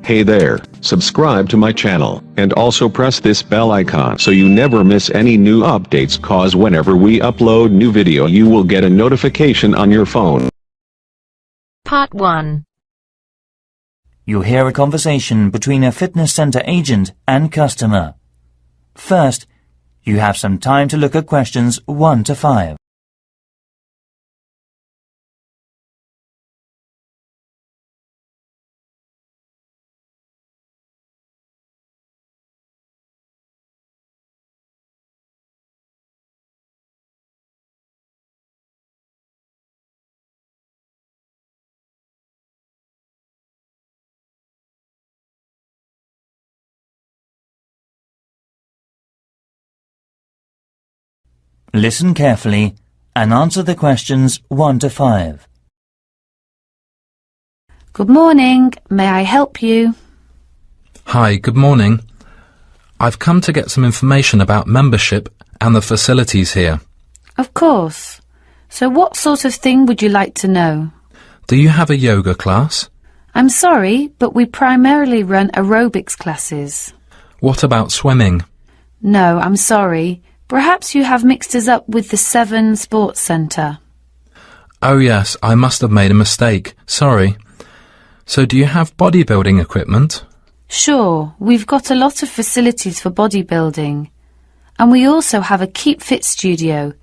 Hey there, subscribe to my channel, and also press this bell icon so you never miss any new updates, cause whenever we upload new video you will get a notification on your phone. Part 1. You'll hear a conversation between a fitness center agent and customer. First, you have some time to look at questions 1 to 5. Listen carefully and answer the questions 1 to 5. Good morning. May I help you? Hi, good morning. I've come to get some information about membership and the facilities here. Of course. So what sort of thing would you like to know? Do you have a yoga class? I'm sorry, but we primarily run aerobics classes. What about swimming? No, I'm sorry. Perhaps you have mixed us up with the 7 Sports Centre. Oh yes, I must have made a mistake. Sorry. So do you have bodybuilding equipment? Sure, we've got a lot of facilities for bodybuilding. And we also have a Keep Fit studio.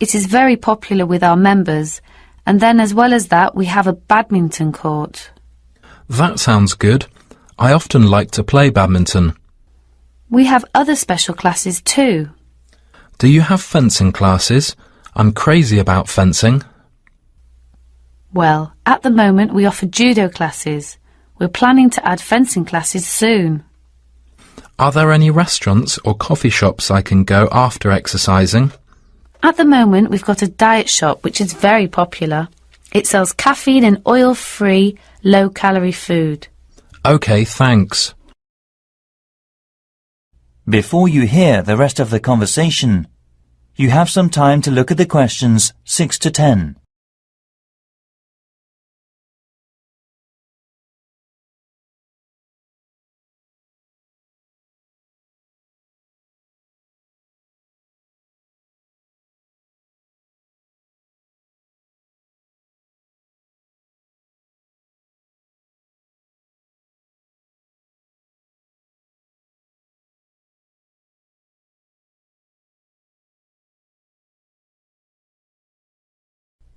It is very popular with our members. And then as well as that, we have a badminton court. That sounds good. I often like to play badminton. We have other special classes too. Do you have fencing classes? I'm crazy about fencing. Well, at the moment we offer judo classes. We're planning to add fencing classes soon. Are there any restaurants or coffee shops I can go after exercising? At the moment we've got a diet shop which is very popular. It sells caffeine and oil-free, low-calorie food. Okay, thanks. Before you hear the rest of the conversation, you have some time to look at the questions 6 to 10.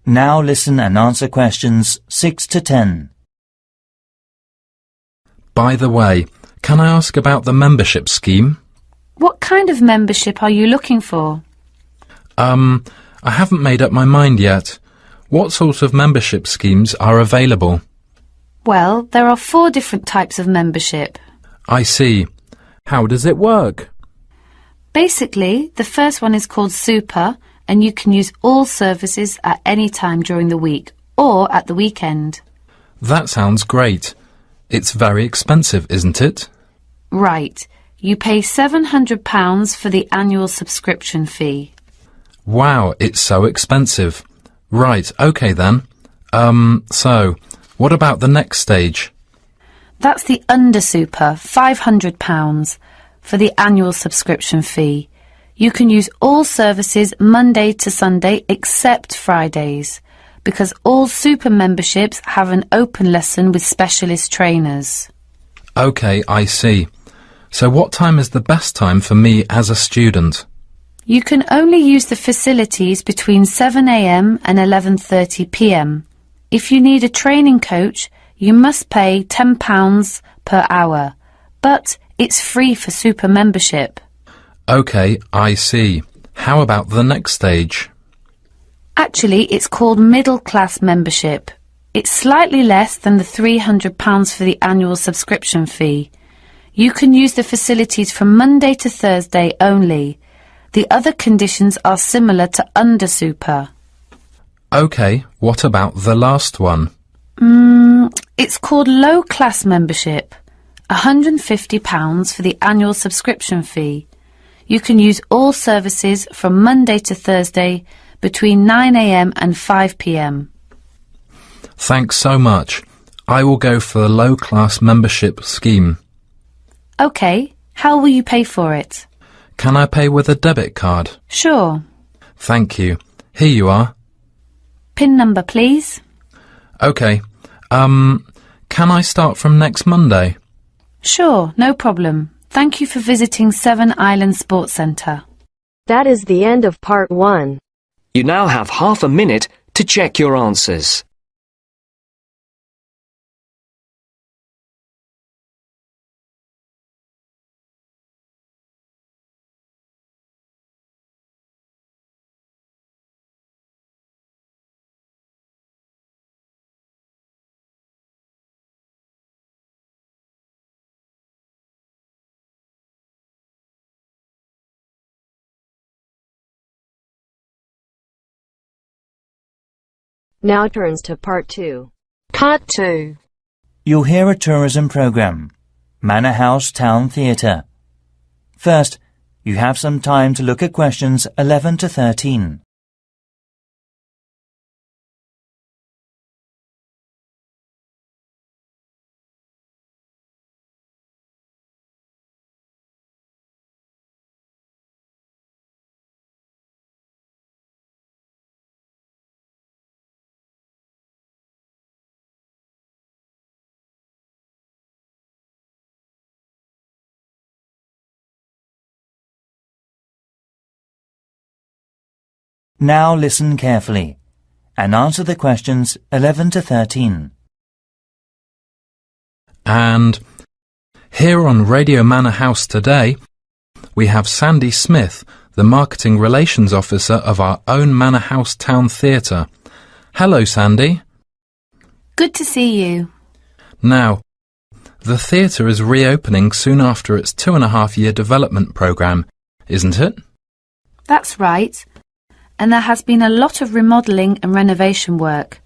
Now listen and answer questions 6 to 10. By the way, can I ask about the membership scheme? What kind of membership are you looking for? I haven't made up my mind yet. What sort of membership schemes are available? Well, there are 4 different types of membership. I see. How does it work? Basically, the first one is called Super, and you can use all services at any time during the week or at the weekend. That sounds great. It's very expensive, isn't it? Right. You pay £700 for the annual subscription fee. Wow, it's so expensive. Right, okay then. So, what about the next stage? That's the Under Super, £500 for the annual subscription fee. You can use all services Monday to Sunday except Fridays, because all super memberships have an open lesson with specialist trainers. Okay, I see. So what time is the best time for me as a student? You can only use the facilities between 7 a.m. and 11:30 p.m. If you need a training coach, you must pay £10 per hour, but it's free for super membership. Okay, I see. How about the next stage? Actually, it's called middle class membership. It's slightly less than the £300 for the annual subscription fee. You can use the facilities from Monday to Thursday only. The other conditions are similar to Under Super. Okay, what about the last one? It's called low class membership. £150 for the annual subscription fee. You can use all services from Monday to Thursday between 9 a.m. and 5 p.m. Thanks so much. I will go for the low-class membership scheme. OK, how will you pay for it? Can I pay with a debit card? Sure. Thank you. Here you are. PIN number, please. OK. Can I start from next Monday? Sure, no problem. Thank you for visiting Seven Islands Sports Centre. That is the end of part 1. You now have half a minute to check your answers. Now turns to part 2. Part 2. You'll hear a tourism program. Manor House Town Theatre. First, you have some time to look at questions 11 to 13. Now listen carefully and answer the questions 11 to 13. And here on Radio Manor House today, we have Sandy Smith, the Marketing Relations Officer of our own Manor House Town Theatre. Hello, Sandy. Good to see you. Now, the theatre is reopening soon after its 2.5-year development programme, isn't it? That's right. And there has been a lot of remodelling and renovation work.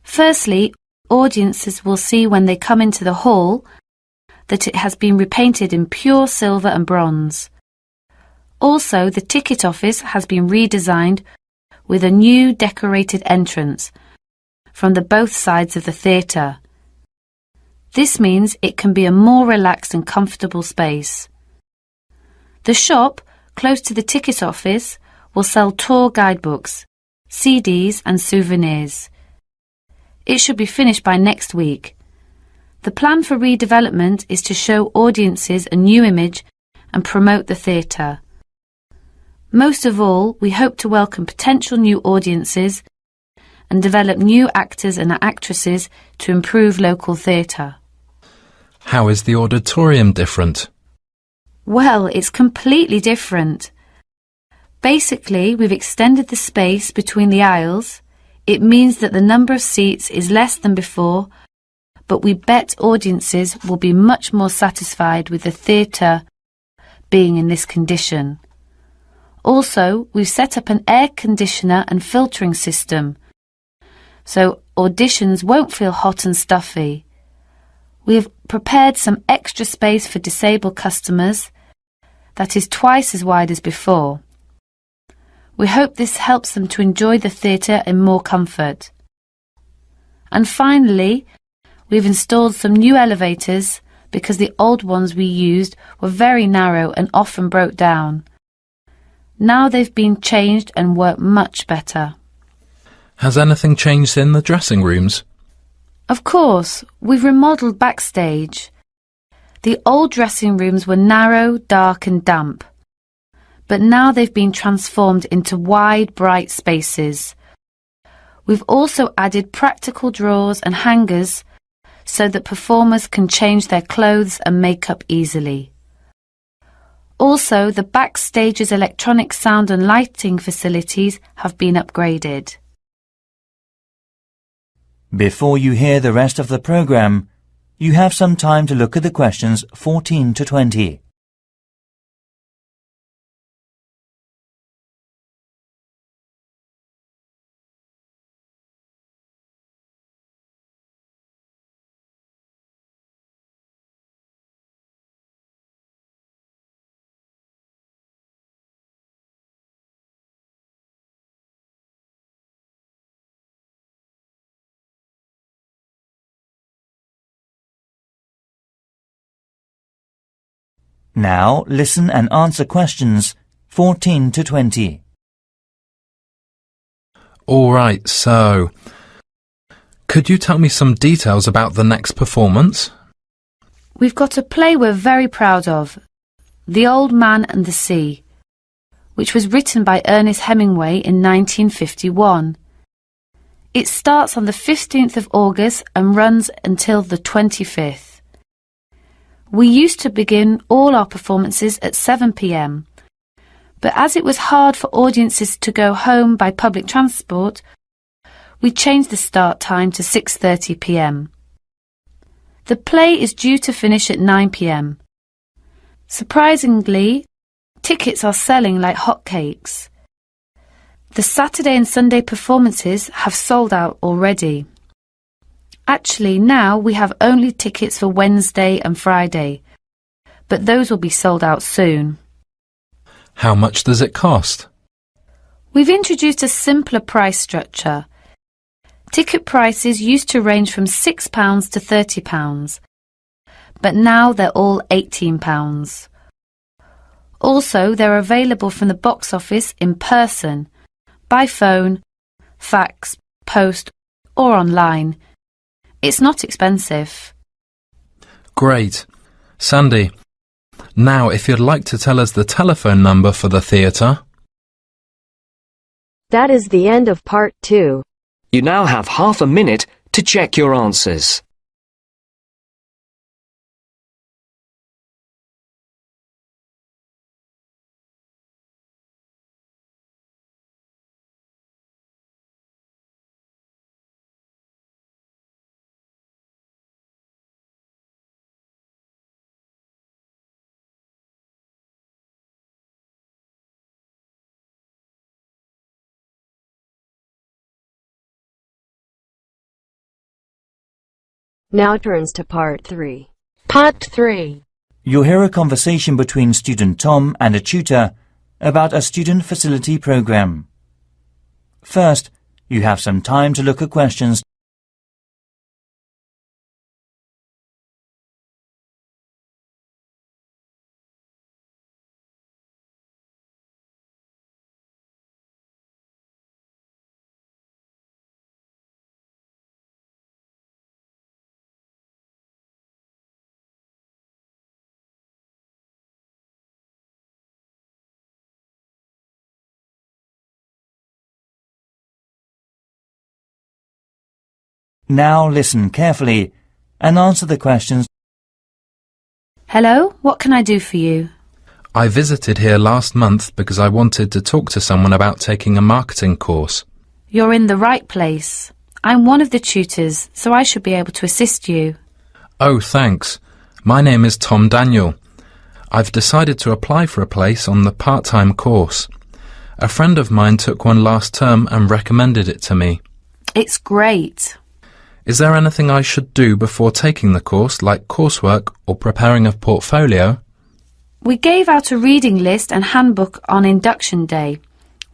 Firstly, audiences will see when they come into the hall that it has been repainted in pure silver and bronze. Also, the ticket office has been redesigned with a new decorated entrance from the both sides of the theatre. This means it can be a more relaxed and comfortable space. The shop, close to the ticket office, will sell tour guidebooks, CDs and souvenirs. It should be finished by next week. The plan for redevelopment is to show audiences a new image and promote the theatre. Most of all, we hope to welcome potential new audiences and develop new actors and actresses to improve local theatre. How is the auditorium different? Well, it's completely different. Basically, we've extended the space between the aisles. It means that the number of seats is less than before, but we bet audiences will be much more satisfied with the theatre being in this condition. Also, we've set up an air conditioner and filtering system, so auditions won't feel hot and stuffy. We have prepared some extra space for disabled customers that is twice as wide as before. We hope this helps them to enjoy the theatre in more comfort. And finally, we've installed some new elevators because the old ones we used were very narrow and often broke down. Now they've been changed and work much better. Has anything changed in the dressing rooms? Of course, we've remodelled backstage. The old dressing rooms were narrow, dark and damp, but now they've been transformed into wide, bright spaces. We've also added practical drawers and hangers so that performers can change their clothes and makeup easily. Also, the backstage's electronic sound and lighting facilities have been upgraded. Before you hear the rest of the program, you have some time to look at the questions 14 to 20. Now listen and answer questions 14 to 20. All right, so could you tell me some details about the next performance? We've got a play we're very proud of, The Old Man and the Sea, which was written by Ernest Hemingway in 1951. It starts on the 15th of August and runs until the 25th. We used to begin all our performances at 7 p.m, but as it was hard for audiences to go home by public transport, we changed the start time to 6:30 p.m. The play is due to finish at 9 p.m. Surprisingly, tickets are selling like hotcakes. The Saturday and Sunday performances have sold out already. Actually, now we have only tickets for Wednesday and Friday, but those will be sold out soon. How much does it cost? We've introduced a simpler price structure. Ticket prices used to range from £6 to £30, but now they're all £18. Also, they're available from the box office in person, by phone, fax, post, or online. It's not expensive. Great. Sandy, now if you'd like to tell us the telephone number for the theatre. That is the end of part 2. You now have half a minute to check your answers. Now turns to part 3. Part 3. You'll hear a conversation between student Tom and a tutor about a student facility program. First, you have some time to look at questions. Now listen carefully and answer the questions. Hello, what can I do for you? I visited here last month because I wanted to talk to someone about taking a marketing course. You're in the right place. I'm one of the tutors, so I should be able to assist you. Oh, thanks. My name is Tom Daniel. I've decided to apply for a place on the part-time course. A friend of mine took one last term and recommended it to me. It's great. Is there anything I should do before taking the course, like coursework or preparing a portfolio? We gave out a reading list and handbook on induction day.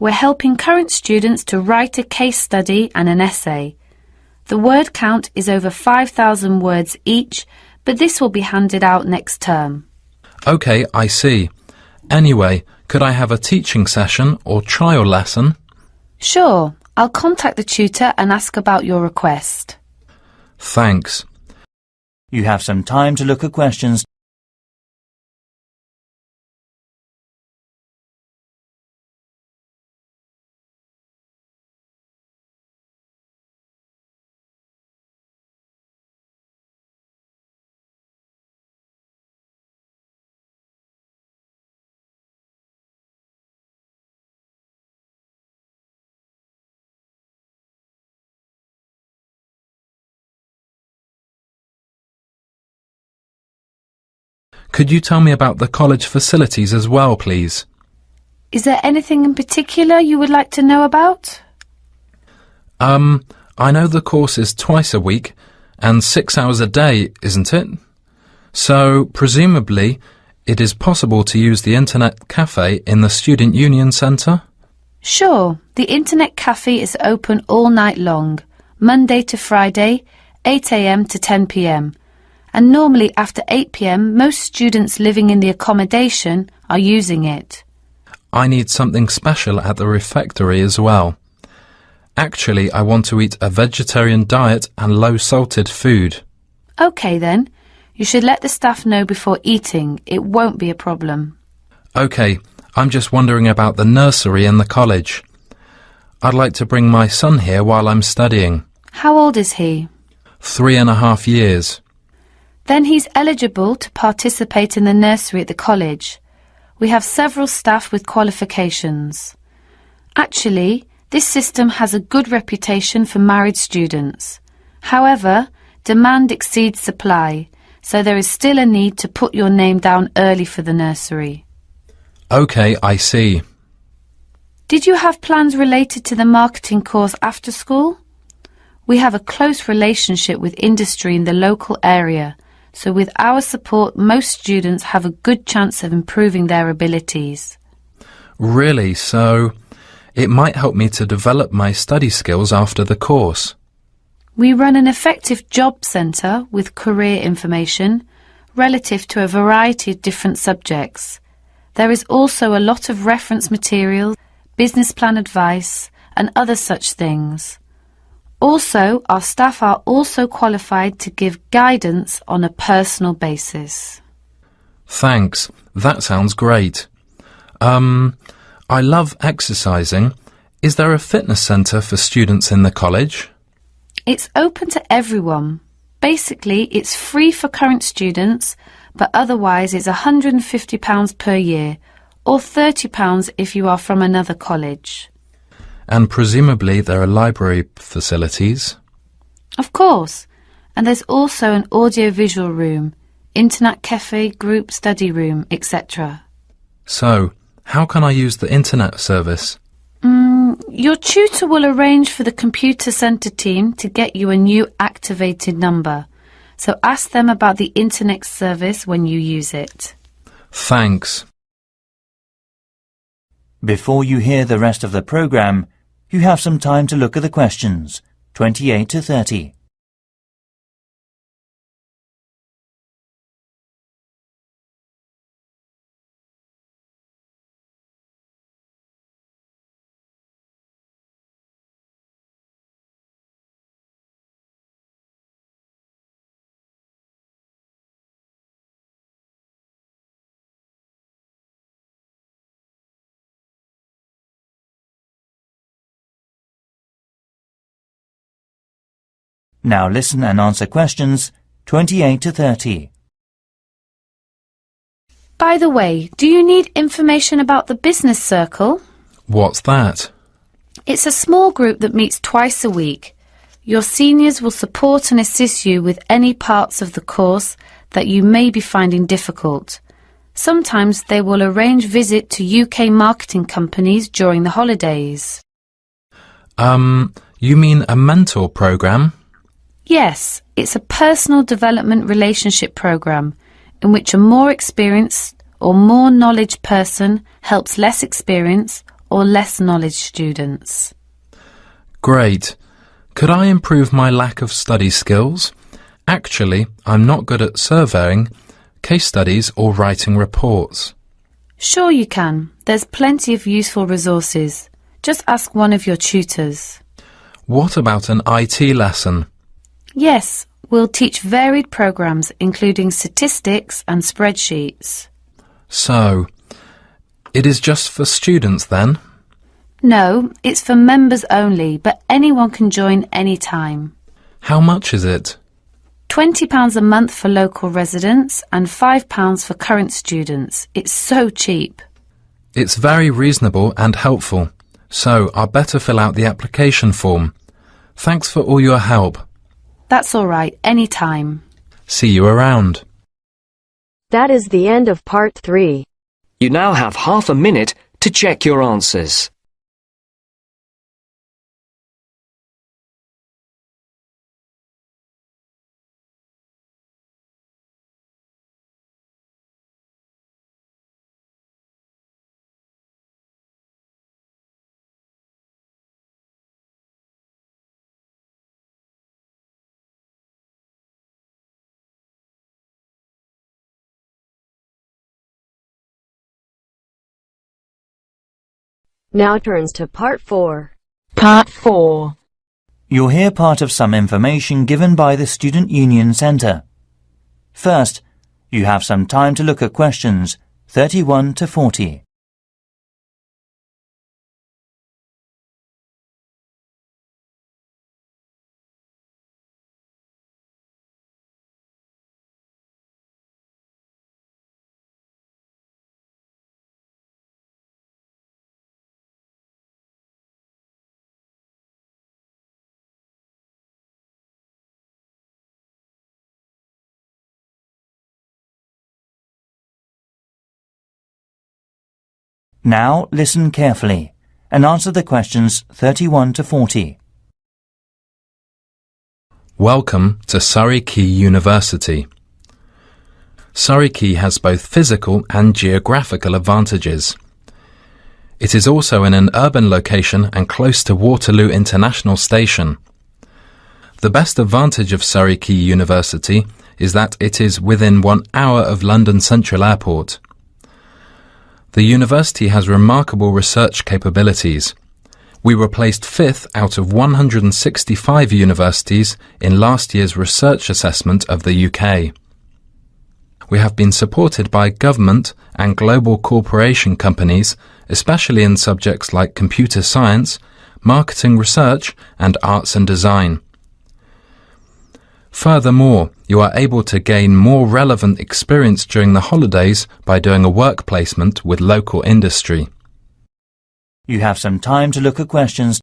We're helping current students to write a case study and an essay. The word count is over 5,000 words each, but this will be handed out next term. OK, I see. Anyway, could I have a teaching session or trial lesson? Sure, I'll contact the tutor and ask about your request. Thanks. You have some time to look at questions. Could you tell me about the college facilities as well, please? Is there anything in particular you would like to know about? I know the course is twice a week and 6 hours a day, isn't it? So, presumably, it is possible to use the Internet Cafe in the Student Union Centre? Sure, the Internet Cafe is open all night long, Monday to Friday, 8 a.m. to 10 p.m, and normally after 8 p.m. most students living in the accommodation are using it. I need something special at the refectory as well. Actually, I want to eat a vegetarian diet and low-salted food. OK then, you should let the staff know before eating. It won't be a problem. OK, I'm just wondering about the nursery and the college. I'd like to bring my son here while I'm studying. How old is he? 3.5 years. Then he's eligible to participate in the nursery at the college. We have several staff with qualifications. Actually, this system has a good reputation for married students. However, demand exceeds supply, so there is still a need to put your name down early for the nursery. OK, I see. Did you have plans related to the marketing course after school? We have a close relationship with industry in the local area, so with our support most students have a good chance of improving their abilities. Really? So it might help me to develop my study skills after the course. We run an effective job centre with career information relative to a variety of different subjects. There is also a lot of reference material, business plan advice and other such things. Also, our staff are also qualified to give guidance on a personal basis. Thanks. That sounds great. I love exercising. Is there a fitness centre for students in the college? It's open to everyone. Basically, it's free for current students, but otherwise it's £150 per year, or £30 if you are from another college. And presumably there are library facilities? Of course. And there's also an audio-visual room, internet cafe, group study room, etc. So, how can I use the internet service? Your tutor will arrange for the computer centre team to get you a new activated number. So ask them about the internet service when you use it. Thanks. Before you hear the rest of the program, you have some time to look at the questions, 28 to 30. Now listen and answer questions 28 to 30. By the way, do you need information about the business circle? What's that? It's a small group that meets twice a week. Your seniors will support and assist you with any parts of the course that you may be finding difficult. Sometimes they will arrange visit to UK marketing companies during the holidays. You mean a mentor program? Yes, it's a personal development relationship program in which a more experienced or more knowledge person helps less experienced or less knowledge students. Great. Could I improve my lack of study skills? Actually, I'm not good at surveying, case studies or writing reports. Sure you can. There's plenty of useful resources. Just ask one of your tutors. What about an IT lesson? Yes, we'll teach varied programs including statistics and spreadsheets. So, it is just for students then? No, it's for members only, but anyone can join any time. How much is it? £20 a month for local residents and £5 for current students. It's so cheap. It's very reasonable and helpful, so I'd better fill out the application form. Thanks for all your help. That's all right, any time. See you around. That is the end of part 3. You now have half a minute to check your answers. Now turns to Part 4. Part 4. You'll hear part of some information given by the Student Union Centre. First, you have some time to look at questions 31 to 40. Now listen carefully and answer the questions 31 to 40. Welcome to Surrey Quay University. Surrey Quay has both physical and geographical advantages. It is also in an urban location and close to Waterloo International Station. The best advantage of Surrey Quay University is that it is within 1 hour of London Central Airport. The university has remarkable research capabilities. We were placed 5th out of 165 universities in last year's research assessment of the UK. We have been supported by government and global corporation companies, especially in subjects like computer science, marketing research, and arts and design. Furthermore, you are able to gain more relevant experience during the holidays by doing a work placement with local industry. You have some time to look at questions.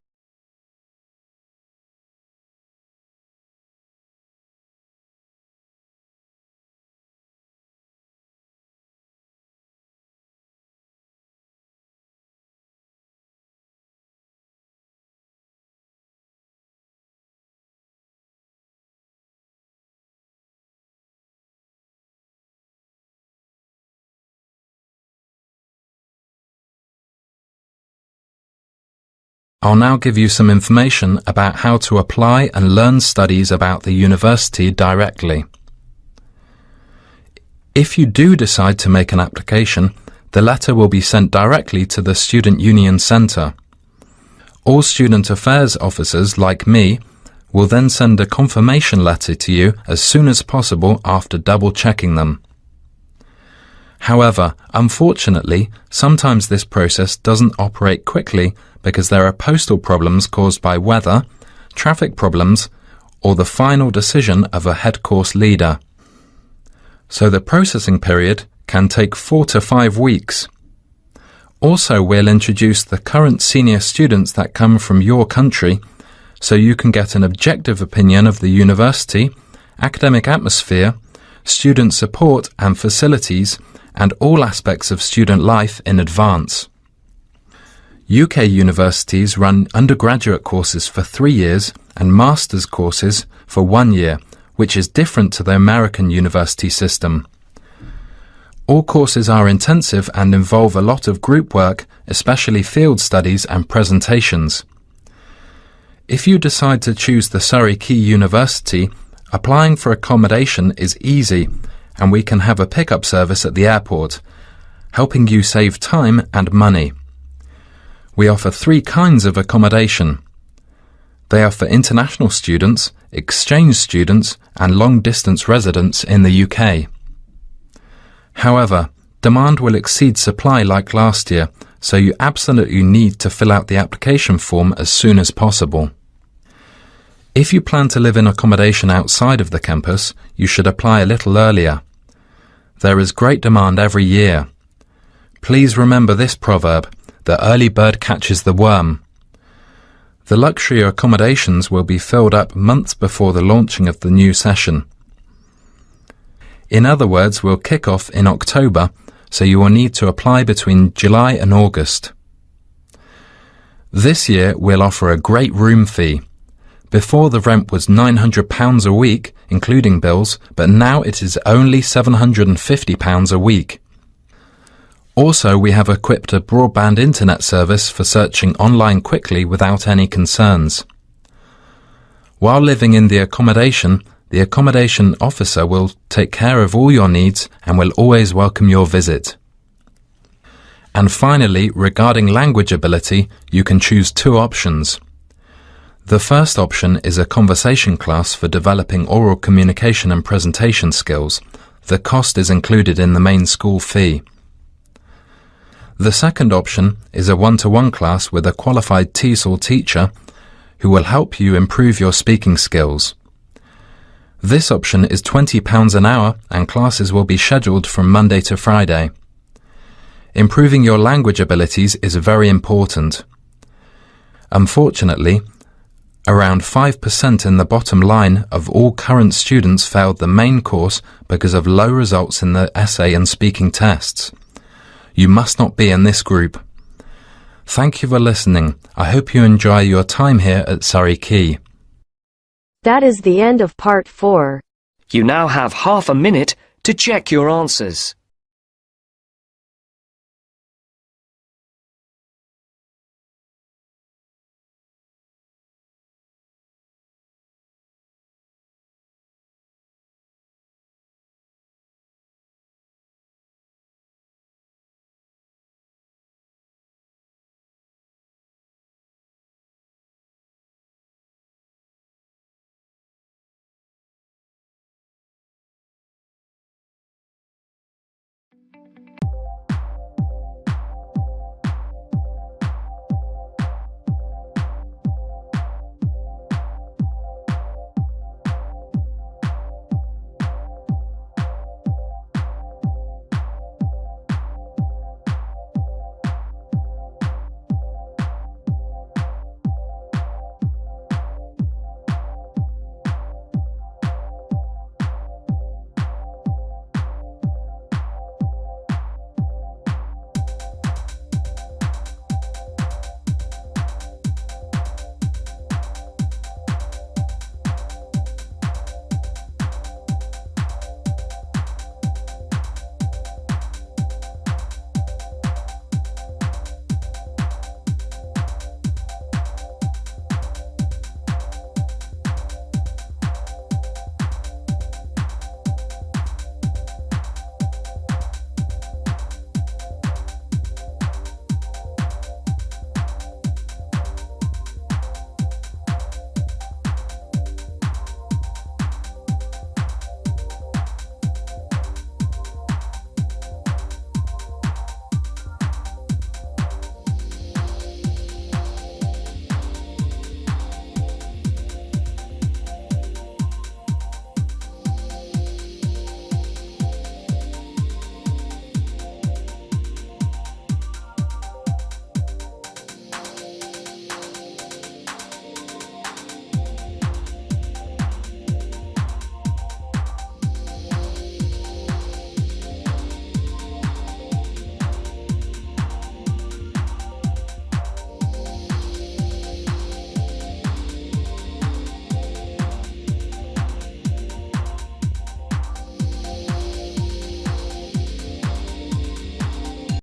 I'll now give you some information about how to apply and learn studies about the university directly. If you do decide to make an application, the letter will be sent directly to the Student Union Centre. All student affairs officers, like me, will then send a confirmation letter to you as soon as possible after double-checking them. However, unfortunately, sometimes this process doesn't operate quickly because there are postal problems caused by weather, traffic problems, or the final decision of a head course leader. So the processing period can take 4 to 5 weeks. Also, we'll introduce the current senior students that come from your country, so you can get an objective opinion of the university, academic atmosphere, student support and facilities, and all aspects of student life in advance. UK universities run undergraduate courses for 3 years and master's courses for 1 year, which is different to the American university system. All courses are intensive and involve a lot of group work, especially field studies and presentations. If you decide to choose the Surrey Quay University, applying for accommodation is easy, and we can have a pickup service at the airport, helping you save time and money. We offer 3 kinds of accommodation. They are for international students, exchange students, and long-distance residents in the UK. However, demand will exceed supply like last year, so you absolutely need to fill out the application form as soon as possible. If you plan to live in accommodation outside of the campus, you should apply a little earlier. There is great demand every year. Please remember this proverb, the early bird catches the worm. The luxury accommodations will be filled up months before the launching of the new session. In other words, we'll kick off in October, so you will need to apply between July and August. This year we'll offer a great room fee. Before the rent was £900 a week, including bills, but now it is only £750 a week. Also, we have equipped a broadband internet service for searching online quickly without any concerns. While living in the accommodation officer will take care of all your needs and will always welcome your visit. And finally, regarding language ability, you can choose two options. The first option is a conversation class for developing oral communication and presentation skills. The cost is included in the main school fee. The second option is a one-to-one class with a qualified TESOL teacher who will help you improve your speaking skills. This option is £20 an hour and classes will be scheduled from Monday to Friday. Improving your language abilities is very important. Unfortunately, around 5% in the bottom line of all current students failed the main course because of low results in the essay and speaking tests. You must not be in this group. Thank you for listening. I hope you enjoy your time here at Surrey Quay. That is the end of part 4. You now have half a minute to check your answers.